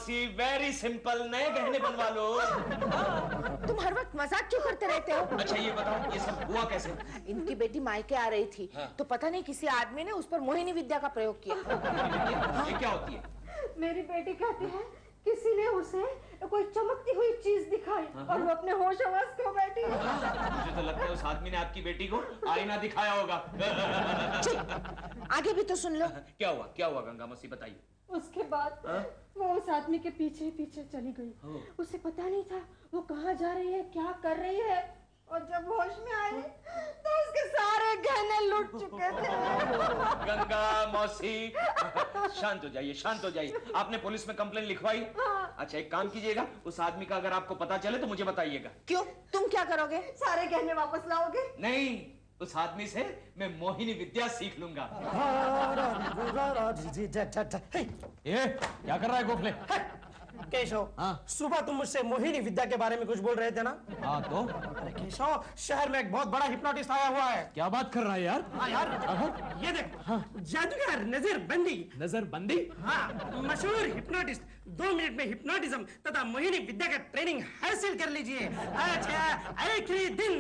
मौसी, very simple, नए गहने बनवा लो। तुम हर वक्त मजाक क्यों करते रहते हो? अच्छा ये बताओ, ये सब हुआ कैसे? इनकी बेटी मायके आ रही थी, तो पता नहीं किसी आदमी ने उस पर मोहिनी विद्या का प्रयोग किया। ये क्या होती है? मेरी बेटी कहती है किसी ने उसे कोई चमकती हुई चीज दिखाई और वो अपने होश हवास खो बैठी है। मुझे तो लगता है उस आदमी ने आपकी बेटी को आईना दिखाया होगा। आगे भी तो सुन लो। क्या हुआ गंगा मौसी, बताइए। उसके बाद वो उस आदमी के पीछे पीछे चली गई। उसे पता नहीं था वो कहाँ जा रही है, क्या कर रही है, और जब होश में आई तो उसके सारे गहने लूट चुके थे। गंगा मौसी शांत हो जाइए। आपने पुलिस में कंप्लेन लिखवाई? अच्छा एक काम कीजिएगा, उस आदमी का अगर आपको पता चले तो मुझे बताइएगा। क्यों, तुम क्या करोगे? सारे गहने वापस लाओगे? नहीं, उस आदमी से मैं मोहिनी विद्या सीख लूंगा। ये क्या कर रहा है गोखले? केशव, हाँ? सुबह तुम मुझसे मोहिनी विद्या के बारे में कुछ बोल रहे थे ना? हाँ तो? अरे केशव, शहर में एक बहुत बड़ा हिप्नोटिस्ट आया हुआ है। क्या बात कर रहा है यार? हाँ यार, ये देख, जादूगर नजरबंदी। नजरबंदी? हाँ, मशहूर हिप्नोटिस्ट 2 मिनट में हिप्नोटिज्म तथा मोहिनी विद्या का ट्रेनिंग हासिल कर लीजिए। अच्छा, आखिरी दिन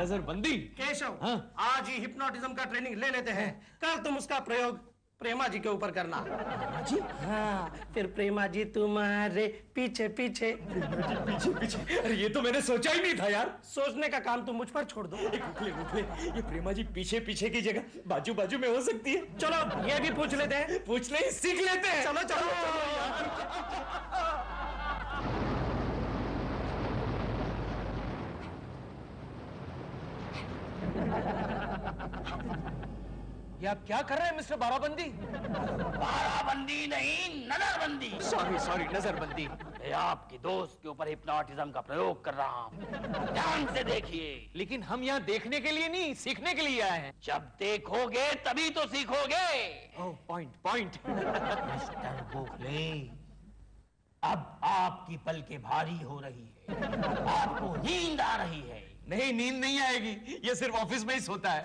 नजरबंदी। केशव, हाँ? आज ही हिप्नोटिज्म का ट्रेनिंग ले लेते हैं। कल तुम उसका प्रयोग प्रेमा जी के ऊपर करना। जी? हाँ, फिर प्रेमा जी तुम्हारे पीछे पीछे। पीछे? अरे ये तो मैंने सोचा ही नहीं था यार। सोचने का काम तुम मुझ पर छोड़ दो। गोखले, ये प्रेमा जी पीछे पीछे की जगह बाजू बाजू में हो सकती है। चलो ये भी पूछ लेते हैं। पूछ ले, सीख लेते हैं। चलो चलो। ये आप क्या कर रहे हैं मिस्टर बाराबंदी? बाराबंदी नहीं, नजरबंदी। सॉरी, नजरबंदी। मैं आपकी दोस्त के ऊपर हिप्नोटिज्म का प्रयोग कर रहा हूँ, ध्यान से देखिए। लेकिन हम यहाँ देखने के लिए नहीं, सीखने के लिए आए हैं। जब देखोगे तभी तो सीखोगे। पॉइंट। मिस्टर गोखले, अब आपकी पलकें भारी हो रही है, आपको नींद आ रही है। नहीं, नींद नहीं आएगी, ये सिर्फ ऑफिस में ही सोता है।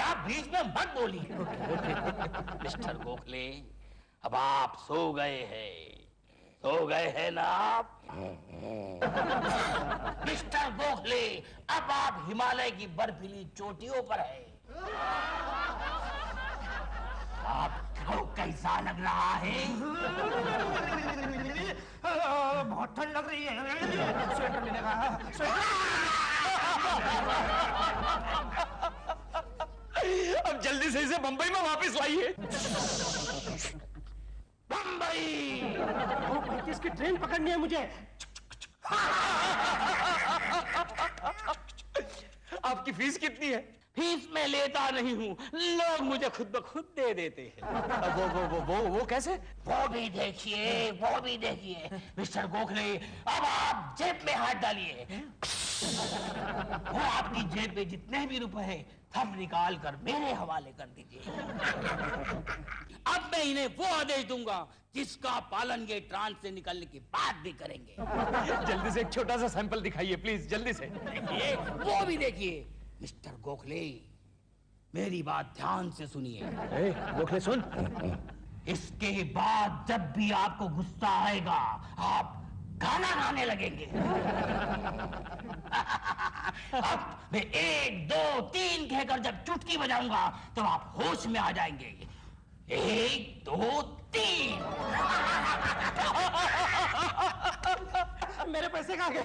आप बीच में मत बोलिए। मिस्टर गोखले, अब आप सो गए हैं ना आप? मिस्टर गोखले, अब आप हिमालय की बर्फीली चोटियों पर हैं। आपको कैसा लग रहा है? बहुत ठंड लग रही है। स्वेटर मिलेगा? अब जल्दी से इसे बंबई में वापस लाइए। बंबई 2:35 की ट्रेन पकड़नी है मुझे। आपकी फीस कितनी है? फीस मैं लेता नहीं हूँ, लोग मुझे खुद ब खुद दे देते हैं। वो कैसे? वो भी देखिए मिस्टर गोखले, अब आप जेब में हाथ डालिए। वो आपकी जेब में जितने भी रुपए हैं सब निकाल कर मेरे हवाले कर दीजिए। अब मैं इन्हें वो आदेश दूंगा जिसका पालन ये ट्रांस से निकलने के बाद भी करेंगे। जल्दी से एक छोटा सा सैंपल दिखाइए प्लीज, जल्दी से। देखिए, वो भी देखिए। मिस्टर गोखले, मेरी बात ध्यान से सुनिए। गोखले सुन। इसके बाद जब भी आपको गुस्सा आएगा आप गाना गाने लगेंगे। अब मैं 1 2 3 कहकर जब चुटकी बजाऊंगा तब आप होश में आ जाएंगे। 1 2 3। मेरे पैसे कहाँ गए?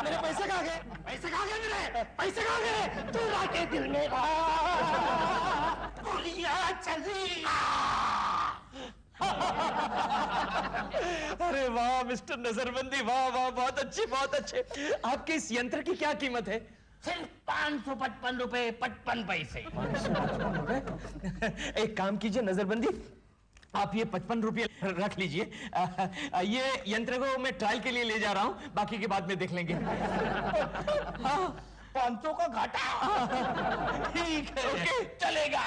मेरे पैसे कहाँ गए? पैसे कहाँ गए? मेरे पैसे कहाँ गए? तू राके दिल में गोलियां चली। अरे वाह मिस्टर नजरबंदी, वाह, बहुत अच्छे। आपके इस यंत्र की क्या कीमत है? सिर्फ 555 रुपए 55 पैसे। एक काम कीजिए नजरबंदी, आप ये 55 रुपये रख लीजिए। ये यंत्र को मैं ट्रायल के लिए ले जा रहा हूँ, बाकी के बाद में देख लेंगे। 500 का घाटा। ठीक है, ओके, चलेगा।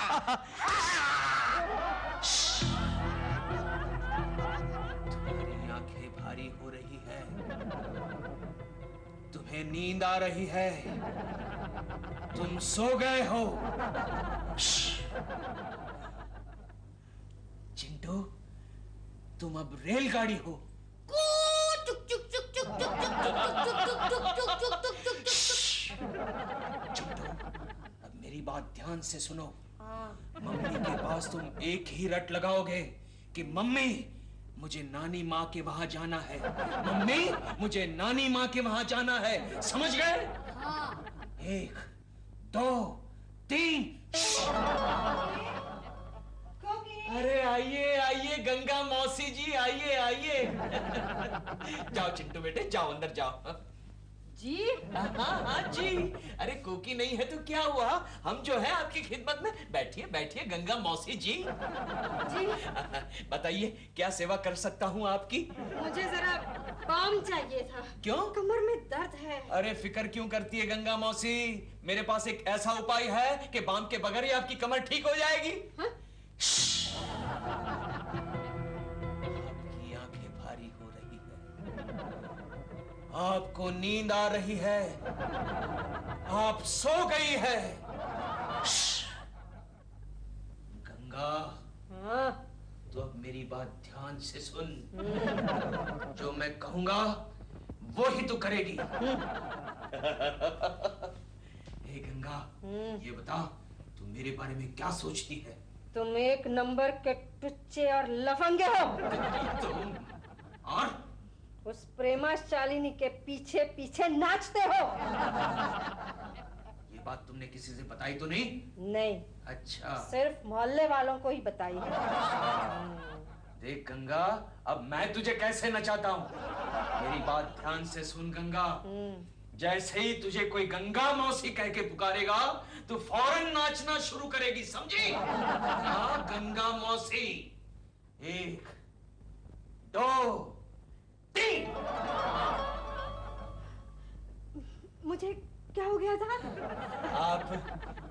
तुम्हारी आंखें भारी हो रही है, तुम्हें नींद आ रही है, तुम सो गए हो। चिंटू, तुम अब रेलगाड़ी हो। चिंटू, अब मेरी बात ध्यान से सुनो। मम्मी के पास तुम एक ही रट लगाओगे कि मम्मी मुझे नानी माँ के वहां जाना है, मम्मी मुझे नानी माँ के वहां जाना है, समझ गए? हाँ। 1 2 3। अरे आइए आइए गंगा मौसी जी, आइए आइए। जाओ चिंटू बेटे, जाओ अंदर जाओ। जी? हाँ जी। अरे कोकी नहीं है तो क्या हुआ, हम जो है आपकी खिदमत में। बैठिए बैठिए गंगा मौसी जी। जी? बताइए क्या सेवा कर सकता हूँ आपकी? मुझे जरा बाम चाहिए था। क्यों? कमर में दर्द है। अरे फिक्र क्यों करती है गंगा मौसी, मेरे पास एक ऐसा उपाय है कि बाम के बगैर ही आपकी कमर ठीक हो जाएगी। हाँ? आपकी आंखें भारी हो रही है, आपको नींद आ रही है, आप सो गई है। गंगा, हाँ? तो अब मेरी बात ध्यान से सुन। जो मैं कहूंगा वो ही तू करेगी। हे गंगा, ये बता तू मेरे बारे में क्या सोचती है? तुम एक नंबर के टुच्चे और लफंगे हो। तुम और उस प्रेमा शालिनी के पीछे पीछे नाचते हो। ये बात तुमने किसी से बताई तो नहीं? नहीं। अच्छा। सिर्फ मोहल्ले वालों को ही बताई है। देख गंगा, अब मैं तुझे कैसे नचाता हूँ, मेरी बात ध्यान से सुन गंगा। जैसे ही तुझे कोई गंगा मौसी कह के पुकारेगा तो फौरन नाचना शुरू करेगी, समझी? हाँ गंगा मौसी। 1 2 3। मुझे क्या हो गया था? आप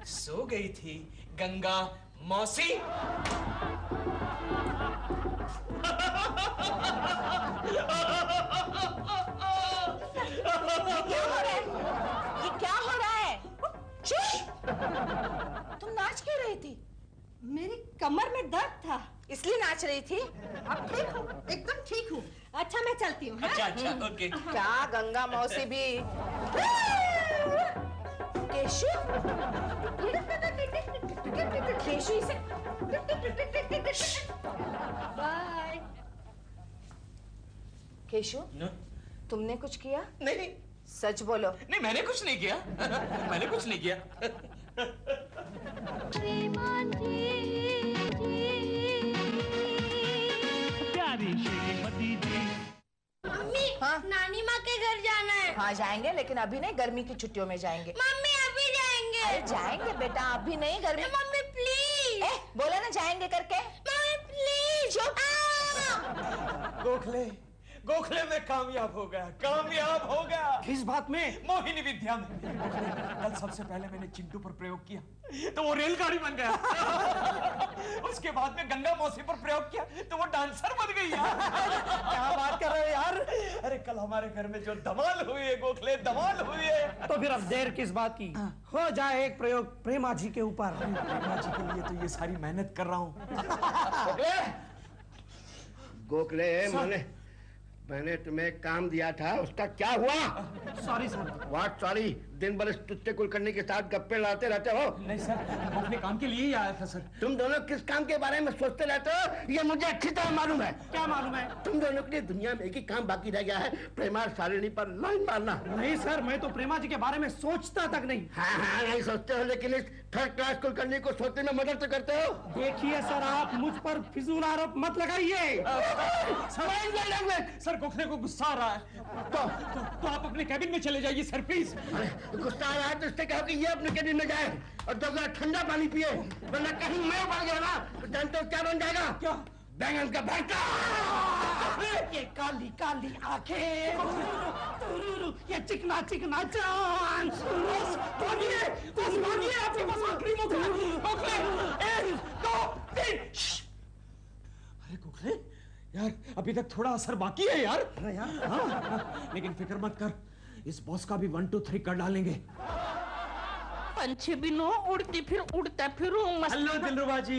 सो गई थी गंगा मौसी। ये क्या हो रहा है? तुम नाच क्यों रही थी? मेरी कमर में दर्द था, इसलिए नाच रही थी? अब ठीक हूँ, एकदम ठीक हूँ। अच्छा मैं चलती हूँ। अच्छा अच्छा ओके। क्या गंगा मौसी भी। केशु, केशु इसे। बाय। केशु, तुमने कुछ किया? नहीं सच बोलो। नहीं, मैंने कुछ नहीं किया। मैंने कुछ नहीं किया। प्यारी श्रीमती जी। मम्मी, हाँ? नानी माँ के घर जाना है। हाँ जाएंगे, लेकिन अभी नहीं, गर्मी की छुट्टियों में जाएंगे। मम्मी अभी जाएंगे। अरे जाएंगे बेटा, अभी नहीं, गर्मी। Mummy please. बोला ना जाएंगे करके। Mummy please. गोखले, गोखले में कामयाब हो गया, कामयाब हो गया। किस बात में? मोहिनी विद्या में। कल सबसे पहले मैंने चिंटू पर प्रयोग किया तो वो रेलगाड़ी बन गया। उसके बाद में गंगा मौसी पर प्रयोग किया तो वो डांसर बन गई यार। क्या बात कर रहे हो यार? अरे कल हमारे घर में जो धमाल हुई है गोखले, धमाल हुई है। तो फिर अब देर किस बात की? हो जाए एक प्रयोग प्रेमा जी के ऊपर। प्रेमा जी के लिए तो ये सारी मेहनत कर रहा हूँ। गोखले, मैंने तुम्हें काम दिया था, उसका क्या हुआ? Sorry sir. What sorry? दिन भर इस टुट्टे कुलकर्णी के साथ गप्पे लड़ाते रहते हो। नहीं सर, मैं अपने काम के लिए ही आया था सर। तुम दोनों किस काम के बारे में सोचते रहते हो ये मुझे अच्छी तरह मालूम है। क्या मालूम है? तुम दोनों के लिए दुनिया में एक ही काम बाकी रह गया है, प्रेमा शालिनी पर लाइन मारना। नहीं सर, मैं तो प्रेमा जी के बारे में सोचता तक नहीं। हाँ नहीं सोचते हो, लेकिन इस थर्ड क्लास कुलकर्णी को सोचने में मदद तो करते हो। देखिए सर, आप मुझ पर फिजूल आरोप मत लगाइए। सर गोखले को गुस्सा आ रहा है तो आप अपने कैबिन में चले जाइए सर प्लीज। गुस्सा आ रहा है तो उससे कहो कि ये अपने कैबिन में जाए और 2 गिलास ठंडा पानी पिए, वरना कहीं मैं उड़ गया ना तो जानते हो क्या बन जाएगा? क्या? बैंगन का भरता। ये काली काली आंखें, ये चिकना चिकना जान। भागिए, आपके पास आखिरी मौका है। गोखले, 1 2 3। अरे गोखले यार, अभी तक थोड़ा असर बाकी है यार। हाँ, लेकिन फिक्र मत कर, इस बॉस का भी 1 2 3 कर डालेंगे। पंछी बिन हो, उड़ती फिर उड़ता फिरूं मस्त। हेलो दिलरुबा जी।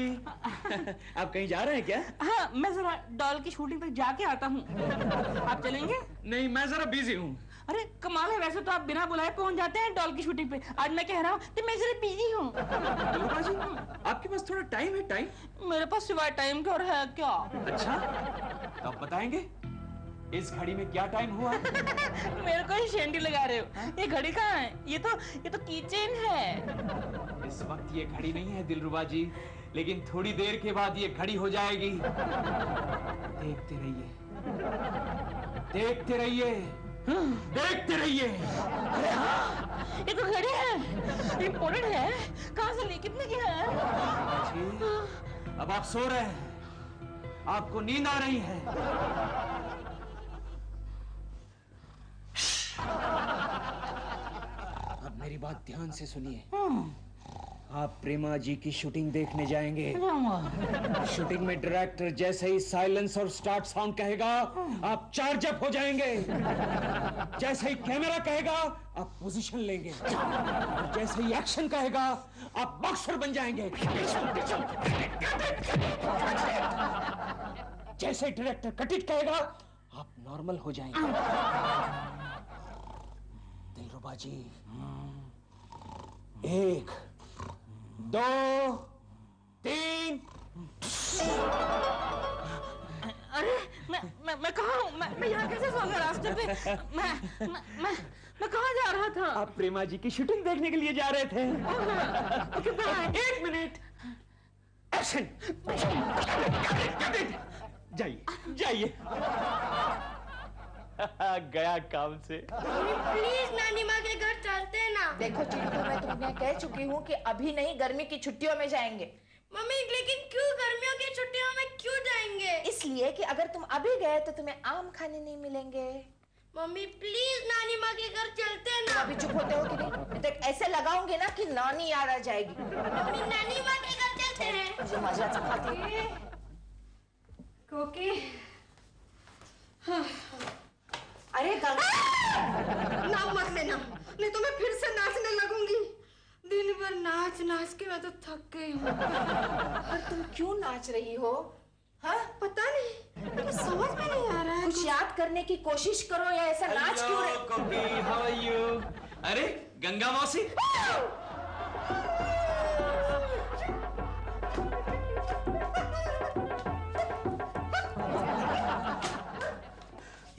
आप कहीं जा रहे हैं क्या? हाँ, मैं जरा डॉल की शूटिंग तक जाके आता हूँ। आप चलेंगे? नहीं, मैं जरा बिजी हूँ। अरे कमाल है, वैसे तो आप बिना बुलाए पहुंच जाते हैं डॉल की शूटिंग पे। आज मैं कह रहा हूँ कि मैं जरा बिजी हूँ। दिलरुबा जी, आपके पास थोड़ा टाइम है? टाइम मेरे पास सिवाय टाइम के और है क्या? अच्छा, तो आप बताएंगे इस घड़ी में क्या टाइम हुआ? मेरे को ही शेंडी लगा रहे हो। ये घड़ी कहाँ है? ये तो कीचेन है। इस वक्त ये घड़ी नहीं है दिलरुबा जी, लेकिन थोड़ी देर के बाद ये घड़ी हो जाएगी। देखते रहिए, देखते रहिए, देखते रहिए। अरे हाँ, ये तो घड़ी है, इम्पोर्टेड है। कहाँ से ली, कितने की है? अब आप सो रहे हैं, आपको नींद आ रही है। अब मेरी बात ध्यान से सुनिए। आप प्रेमा जी की शूटिंग देखने जाएंगे। शूटिंग में डायरेक्टर जैसे ही साइलेंस और स्टार्ट साउंड कहेगा, आप चार्ज अप हो जाएंगे। जैसे ही कैमरा कहेगा, आप पोजीशन लेंगे। और जैसे ही एक्शन कहेगा, आप बॉक्सर बन जाएंगे। जैसे ही डायरेक्टर कट इट कहेगा, आप नॉर्मल हो जाएंगे। दिलरुबा जी, 1 2 3। अरे मैं कहाँ हूँ? मैं यहाँ कैसे सो गया रास्ते पे? मैं कहाँ जा रहा था? आप प्रेमा जी की शूटिंग देखने के लिए जा रहे थे। एक मिनट, एक्शन। जाइए जाइए। गया काम से। प्लीज नानी माँ के घर चलते हैं ना। देखो चिंटू, मैं तुम्हें कह चुकी हूँ कि अभी नहीं, गर्मी की छुट्टियों में जाएंगे। मम्मी लेकिन क्यों गर्मियों की छुट्टियों में क्यों जाएंगे? इसलिए कि अगर तुम अभी गए तो तुम्हें आम खाने नहीं मिलेंगे। मम्मी प्लीज नानी माँ के घर चलते हैं ना। अभी चुप होते हो कि नहीं? देख ऐसे लगाऊंगे ना कि नानी याद आ जाएगी। मम्मी नानी माँ के घर चलते हैं। मुझे मजा सिखाती। कोकी, हाँ। अरे गंगा, नाम मत लेना, नहीं तो मैं फिर से नाचने लगूंगी। दिन भर नाच नाच के मैं तो थक गई हूँ। और तुम क्यों नाच रही हो? हाँ, पता नहीं, मुझे समझ में नहीं आ रहा है। कुछ याद करने की कोशिश करो, या ऐसा नाच क्यों रहे? Copy, how are you? अरे गंगा मौसी,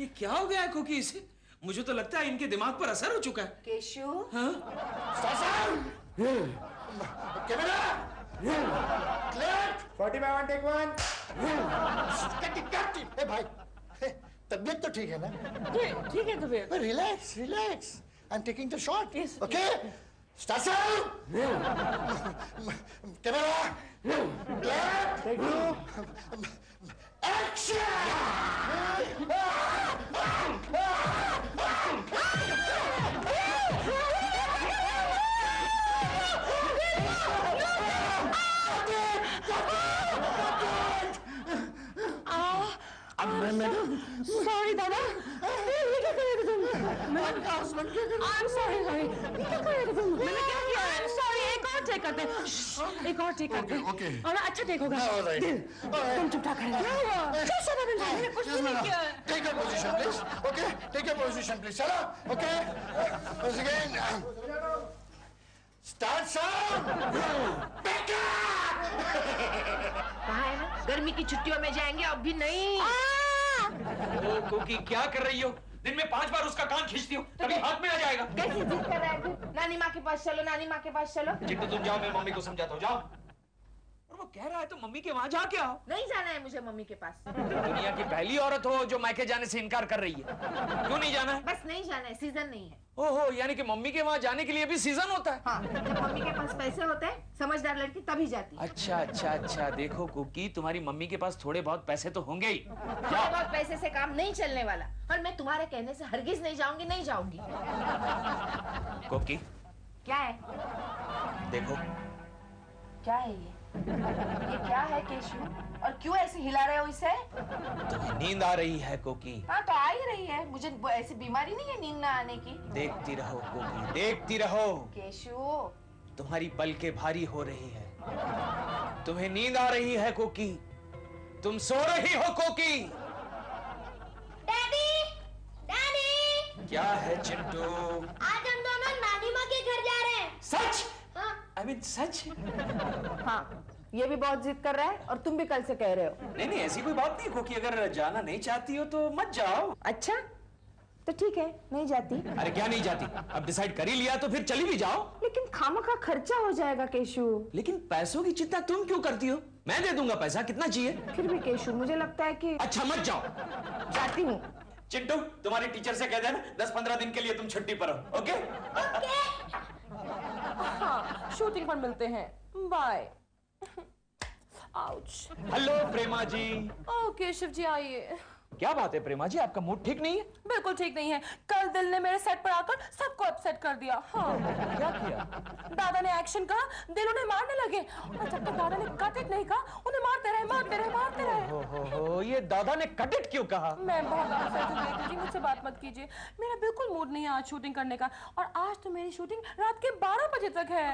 ये क्या हो गया है कोकी इसे? मुझे तो लगता है इनके दिमाग पर असर हो चुका है। केशु, हाँ? Camera, clear, 40/1 take 1। ए भाई, तबीयत तो ठीक है ना? ठीक है तबीयत। Relax relax, I am taking the shot. Okay, start. Camera, clear, take 2, action. Sorry दादा, ये क्या कर रहे थे तुम? I'm sorry, ये क्या कर रहे थे तुम? मैंने क्या किया? I'm sorry, एक और टेक करते हैं। एक और टेक करते हैं। Okay. और अच्छा टेक होगा। तुम चुपचाप खड़े रहो। मैंने कुछ भी नहीं किया। Take your position, please. Okay, take your position, please. Shut up. Okay. Once again. Start sound. Back up. कहाँ है ना? गर्मी की छुट्टियों में जाएंगे, अभी नहीं। ओ कोकी, क्या कर रही हो? दिन में 5 बार उसका कान खींचती हो, तभी हाथ में आ जाएगा। कैसी जिद कर रहा है तू? नानी माँ के पास चलो, नानी माँ के पास चलो। चिंटू तुम जाओ, मैं मम्मी को समझाता हूँ, जाओ। और वो कह रहा है तो मम्मी के वहाँ जाके आओ। नहीं जाना है मुझे मम्मी के पास। दुनिया की पहली औरत हो जो मायके जाने से इनकार कर रही है। क्यों नहीं जाना है? बस नहीं जाना है, सीजन नहीं है। ओहो, यानी कि मम्मी के वहाँ जाने के लिए भी सीजन होता है। हाँ, जब मम्मी के पास पैसे होते हैं, समझदार लड़की तभी जाती है। अच्छा अच्छा अच्छा, देखो कुकी, तुम्हारी मम्मी के पास थोड़े बहुत पैसे तो होंगे ही। थोड़े बहुत पैसे से काम नहीं चलने वाला, और मैं तुम्हारे कहने से हरगिज नहीं जाऊंगी, नहीं जाऊंगी। कुकी, क्या है? देखो। क्या है ये क्या है केशु? और क्यों ऐसे हिला रहे हो इसे? तुम्हें नींद आ रही है कोकी? हाँ तो आ ही रही है, मुझे ऐसी बीमारी नहीं है नींद ना आने की। देखती रहो कोकी, देखती रहो। केशु, तुम्हारी पलकें भारी हो रही है। तुम्हें नींद आ रही है कोकी? तुम सो रही हो कोकी? Daddy, daddy. क्या है चिंटू? आज हम दोनों नानी माँ के घर जा रहे हैं। सच? हाँ। I mean, सच? हाँ, ये भी बहुत जिद कर रहा है और तुम भी कल से कह रहे हो। नहीं नहीं, ऐसी कोई बात नहीं कोकी, अगर जाना नहीं चाहती हो तो मत जाओ। अच्छा, तो ठीक है, नहीं जाती। अरे क्या नहीं जाती? अब डिसाइड कर ही लिया तो फिर चली भी जाओ। लेकिन खामखा खर्चा हो जाएगा केशु। लेकिन पैसों की चिंता तुम क्यों करती हो? मैं दे दूंगा पैसा, कितना चाहिए? फिर भी केशु, मुझे लगता है कि अच्छा मत जाओ। जाती हूँ। चिंटू, तुम्हारे टीचर से कह देना 10-15 दिन के लिए तुम छुट्टी पर हो, ओके? हाँ, शूटिंग पर मिलते हैं। बाय। आउच। हेलो प्रेमा जी। ओह केशव जी आइए। क्या बात है प्रेमा जी, आपका मूड ठीक नहीं है? बिल्कुल ठीक नहीं है। कल दिल ने मेरे सेट पर आकर सबको अपसेट कर दिया। हाँ। क्या किया? दादा ने एक्शन कहा, दिल उन्हें मारने लगे और जब तक दादा ने कट इट नहीं कहा, उन्हें मारते रहे। हो, ये दादा ने कट इट क्यों कहा? मैं बहुत अपसेट हूँ जी, मुझसे बात मत कीजिए। मेरा बिल्कुल मूड नहीं है आज शूटिंग करने का, और आज तो मेरी शूटिंग रात के 12 बजे तक है।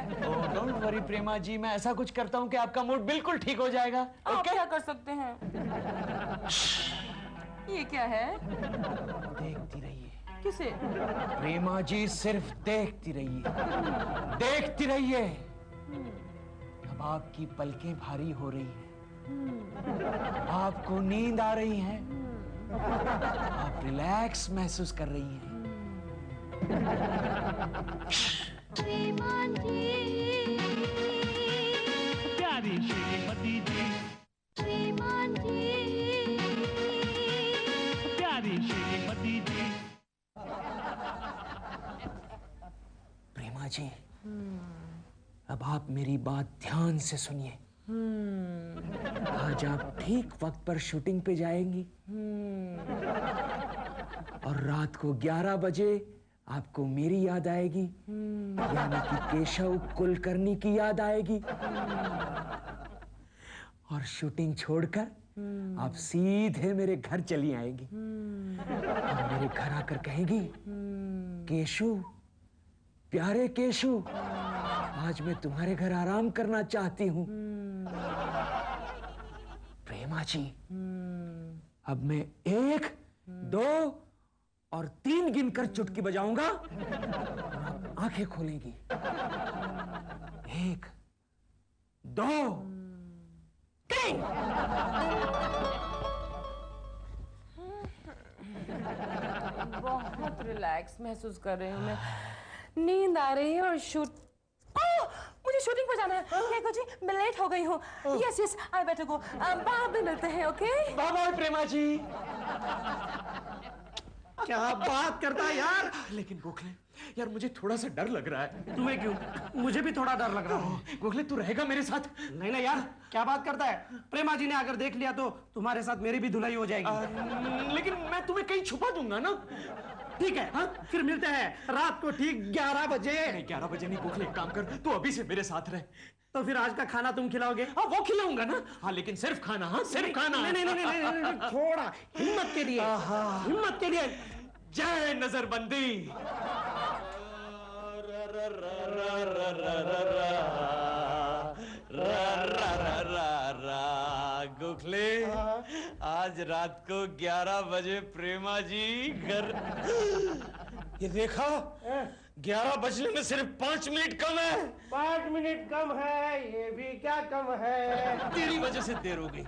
डोंट वरी प्रेमा जी, मैं ऐसा कुछ करता हूँ कि आपका मूड बिल्कुल ठीक हो जाएगा। आप क्या कर सकते हैं? ये क्या है? देखती रहिए। किसे? प्रेमा जी, सिर्फ देखती रहिए, देखती रहिए। अब आपकी पलकें भारी हो रही हैं, आपको नींद आ रही है, आप रिलैक्स महसूस कर रही हैं। प्यारी श्रीमती जी, प्यारी श्रीमती जी। प्रेमा जी, अब आप मेरी बात ध्यान से सुनिए। आज आप ठीक वक्त पर शूटिंग पे जाएंगी और रात को 11 बजे आपको मेरी याद आएगी, यानी कि केशव कुलकर्णी की याद आएगी, और शूटिंग छोड़कर आप सीधे मेरे घर चली आएगी और मेरे घर आकर कहेगी, केशु, प्यारे केशु, आज मैं तुम्हारे घर आराम करना चाहती हूँ। प्रेमा जी, अब मैं 1, 2 और 3 गिनकर चुटकी बजाऊंगा और आप आंखें खोलेंगी। 1, 2, 3। बहुत रिलैक्स महसूस कर रही हूँ मैं। नींद आ रही है और मुझे शूटिंग पर जाना है। देखो जी, मैं लेट हो गई हूँ। यस यस, आई बेटर गो। बाद में मिलते हैं, ओके? बाय बाय प्रेमा जी। क्या बात करता है यार। लेकिन गोखले यार, मुझे थोड़ा सा डर लग रहा है। तुम्हें क्यों? मुझे भी थोड़ा डर लग रहा है। गोखले, तू रहेगा मेरे साथ? नहीं नहीं यार, क्या बात करता है। प्रेमा जी ने अगर देख लिया तो तुम्हारे साथ मेरी भी धुलाई हो जाएगी। लेकिन मैं तुम्हें कहीं छुपा दूंगा ना। ठीक है, हाँ, फिर मिलते हैं रात को ठीक 11 बजे। नहीं, 11 बजे नहीं गोखले, एक काम कर, तू अभी से मेरे साथ रह। तो फिर आज का खाना तुम खिलाओगे? हाँ, वो खिलाऊंगा ना। हाँ, लेकिन सिर्फ खाना। हाँ, सिर्फ खाना। नहीं, थोड़ा हिम्मत के लिए, हिम्मत के लिए। जय नजरबंदी। गोखले, आज रात को 11 बजे प्रेमा जी घर। ये देखा, 11 बजने में सिर्फ 5 मिनट कम है। 5 मिनट कम है, ये भी क्या कम है। तेरी वजह से देर हो गई।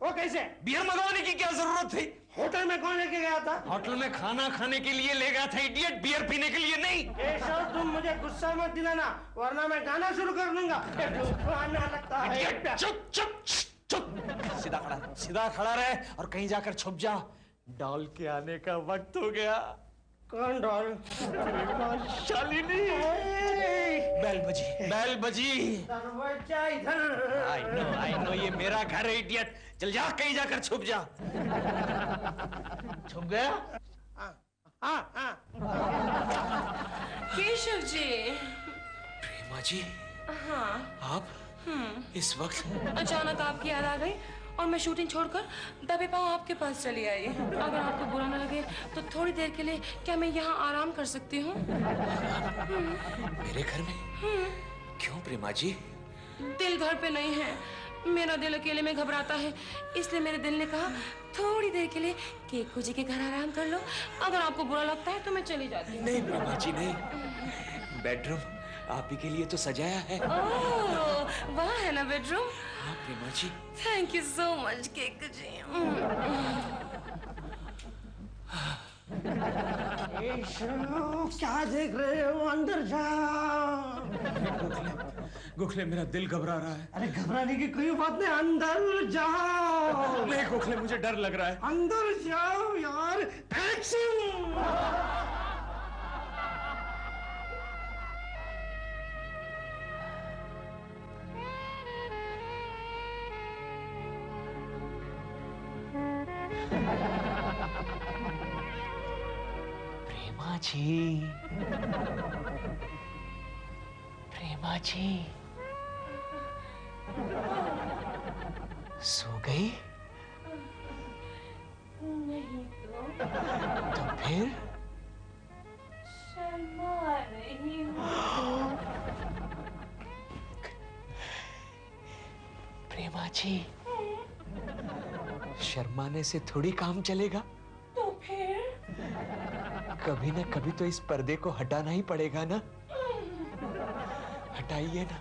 वो कैसे? बियर मंगवाने की क्या जरूरत थी? होटल में कौन लेके गया था? होटल में खाना खाने के लिए ले गया था इडियट, बियर पीने के लिए नहीं। केशव, तुम मुझे गुस्सा मत दिलाना, वरना मैं गाना शुरू कर दूंगा। आना लगता है। चुप चुप चुप, सीधा खड़ा रहे और कहीं जाकर छुप जा। डॉल के आने का वक्त हो गया। कौन डॉल? शालिनी। बेल बजी। दरवाजा इधर। आई नो, ये मेरा घर है इडियट। चल जा, कहीं जाकर छुप जा। छुप गया? हाँ। केशव जी। प्रेमा जी। हाँ। आप इस वक्त? अचानक आपकी याद आ गई और मैं शूटिंग छोड़कर दबे पांव आपके पास चली आई। अगर आपको बुरा न लगे तो थोड़ी देर के लिए क्या मैं यहाँ आराम कर सकती हूँ? मेरे घर में? क्यों प्रेमा जी? दिल घर पे नहीं है, मेरा दिल अकेले में घबराता है, इसलिए मेरे दिल ने कहा थोड़ी देर के लिए केकू जी के घर आराम कर लो। अगर आपको बुरा लगता है तो मैं चली जाती हूँ। नहीं प्रेमा जी नहीं, बेडरूम आप ही के लिए तो सजाया है। ओह, वहाँ है ना बेडरूम? हाँ Prema ji. Thank you so much Keku ji. क्या देख रहे हो? अंदर जाओ। गोखले मेरा दिल घबरा रहा है। अरे घबराने की कोई बात नहीं, अंदर जाओ। नहीं गोखले मुझे डर लग रहा है। अंदर जाओ यार। एक्शन। प्रेमा जी, प्रेमा जी सो गई? नहीं तो फिर? शर्मा रही हूँ। प्रेमा जी, शर्माने से थोड़ी काम चलेगा। तो फिर? कभी ना कभी तो इस पर्दे को हटाना ही पड़ेगा ना। हटाइए ना,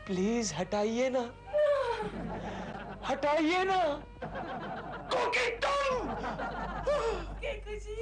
प्लीज हटाइए ना, हटाइए ना। केकू जी।